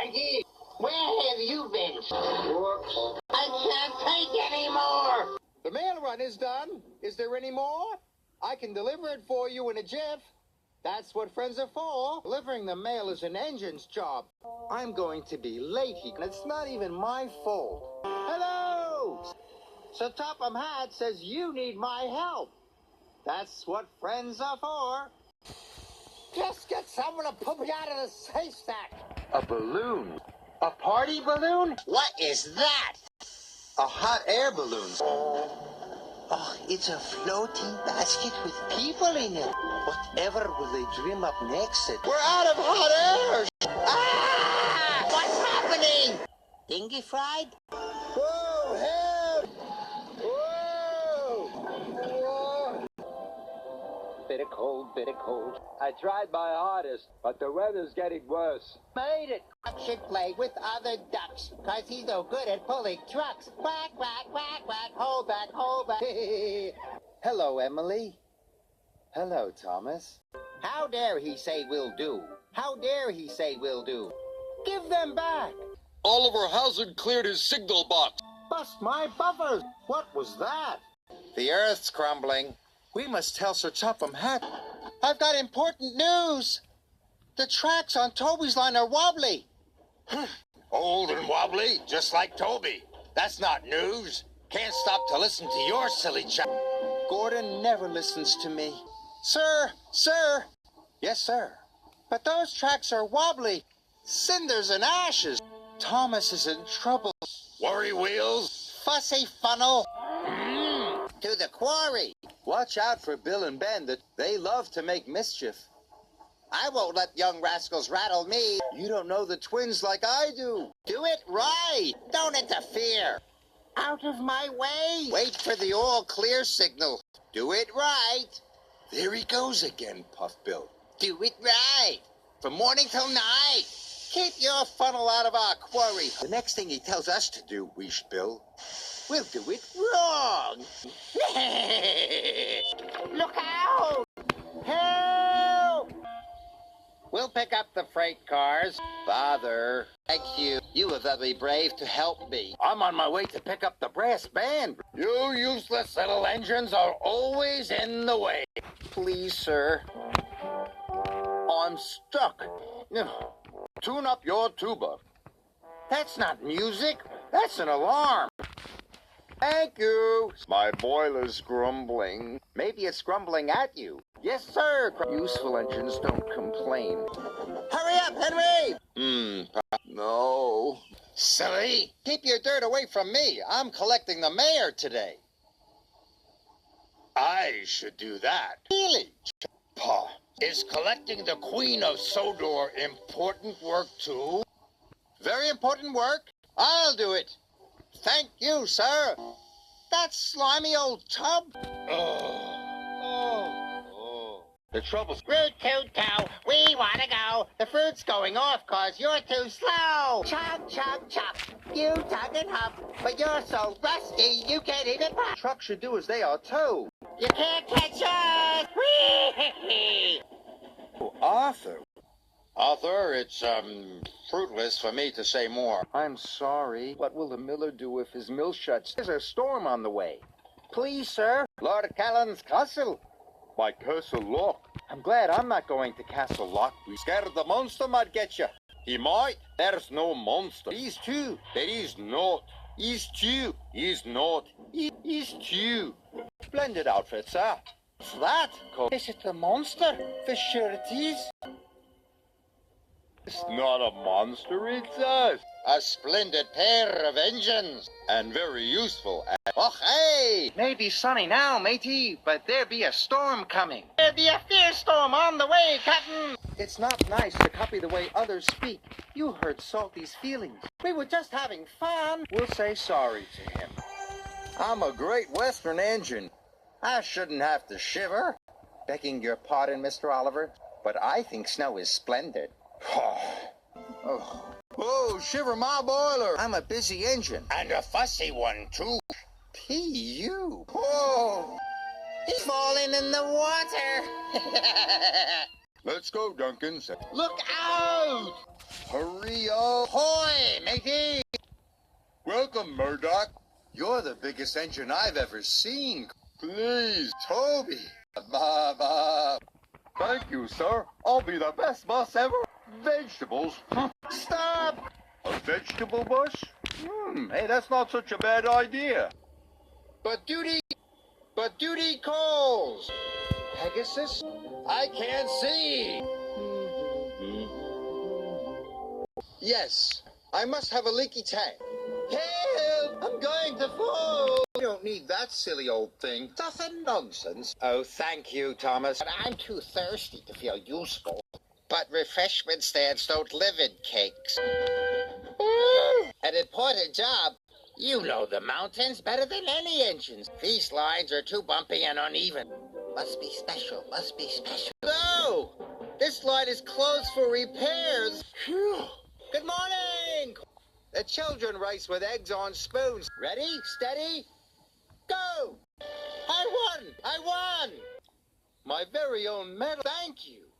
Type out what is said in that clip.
Frankie, where have you been? Whoops. I can't take any more. The mail run is done. Is there any more? I can deliver it for you in a jiff. That's what friends are for. Delivering the mail is an engine's job. I'm going to be late, and it's not even my fault. Hello! Sir Topham Hatt says you need my help. That's what friends are for. Just get someone to put me out of the haystack. A balloon. A party balloon? What is that? A hot air balloon. Oh, it's a floating basket with people in it. Whatever will they dream up next? We're out of hot air! Ah! What's happening? Dingy fried? Whoa, help! Whoa! Whoa! Bitter cold. I tried my hardest, but the weather's getting worse. Made it! Duck should play with other ducks, 'cause he's no good at pulling trucks. Quack, quack, quack, quack, hold back, hold back. Hello, Emily. Hello, Thomas. How dare he say will do? How dare he say will do? Give them back! Oliver hasn't cleared his signal box. Bust my buffers! What was that? The Earth's crumbling. We must tell Sir Topham Hatt. I've got important news. The tracks on Toby's line are wobbly. Old and wobbly, just like Toby. That's not news. Can't stop to listen to your silly chat. Gordon never listens to me. Sir. Yes, sir. But those tracks are wobbly. Cinders and ashes. Thomas is in trouble. Worry wheels. Fussy funnel. To the quarry. Watch out for Bill and Ben. They love to make mischief. I won't let young rascals rattle me. You don't know the twins like I do. Do it right. Don't interfere. Out of my way. Wait for the all clear signal. Do it right. There he goes again, Puff Bill. Do it right. From morning till night. Keep your funnel out of our quarry. The next thing he tells us to do, Weesh Bill, We'll do it wrong. Look out! Help! We'll pick up the freight cars. Father, Thank you. You were very brave to help me. I'm on my way to pick up the brass band. You useless little engines are always in the way. Please, sir. I'm stuck. Tune up your tuba. That's not music. That's an alarm. Thank you. My boiler's grumbling. Maybe it's grumbling at you. Yes, sir. Useful engines don't complain. Hurry up, Henry! No. Silly. Keep your dirt away from me. I'm collecting the mayor today. I should do that. Really? Pa, is collecting the Queen of Sodor important work too? Very important work. I'll do it. Thank you, sir. That slimy old tub. The trouble's... Root toot toe, we wanna go. The fruit's going off 'cause you're too slow. Chug, chug, chug. You tug and hop, but you're so rusty you can't even pop. Trucks should do as they are told. You can't catch us. Whee! Oh, Arthur. Arthur, it's, fruitless for me to say more. I'm sorry. What will the miller do if his mill shuts? There's a storm on the way. Please, sir. Lord Callan's castle. My Castle Lock. I'm glad I'm not going to Castle Lock. We scared the monster might get you. He might. There's no monster. He's too. There is not. He's too. He's not. He's too. Splendid outfit, sir. What's that? Is it a monster? For sure it is. It's not a monster, it's us. A splendid pair of engines. And very useful. Oh, hey! Maybe sunny now, matey, but there be a storm coming. There be a fierce storm on the way, Captain. It's not nice to copy the way others speak. You hurt Salty's feelings. We were just having fun. We'll say sorry to him. I'm a great Western engine. I shouldn't have to shiver. Begging your pardon, Mr. Oliver, but I think snow is splendid. Oh, shiver my boiler. I'm a busy engine. And a fussy one, too. P.U. Oh, He's falling in the water. Let's go, Duncan. Look out! Hurry. Leo. Ahoy, matey! Welcome, Murdoch. You're the biggest engine I've ever seen. Please, Toby. Thank you, sir. I'll be the best boss ever. Vegetables? Stop! A vegetable bus? Hey, that's not such a bad idea. But duty calls. Pegasus? I can't see. Yes, I must have a leaky tank. Help! I'm going to fall! You don't need that silly old thing. Toughen nonsense. Oh, thank you, Thomas. But I'm too thirsty to feel useful. But refreshment stands don't live in cakes. An important job. You know the mountains better than any engines. These lines are too bumpy and uneven. Must be special, must be special. No! This line is closed for repairs. Phew. Good morning! The children race with eggs on spoons. Ready, steady, go! I won! My very own medal. Thank you.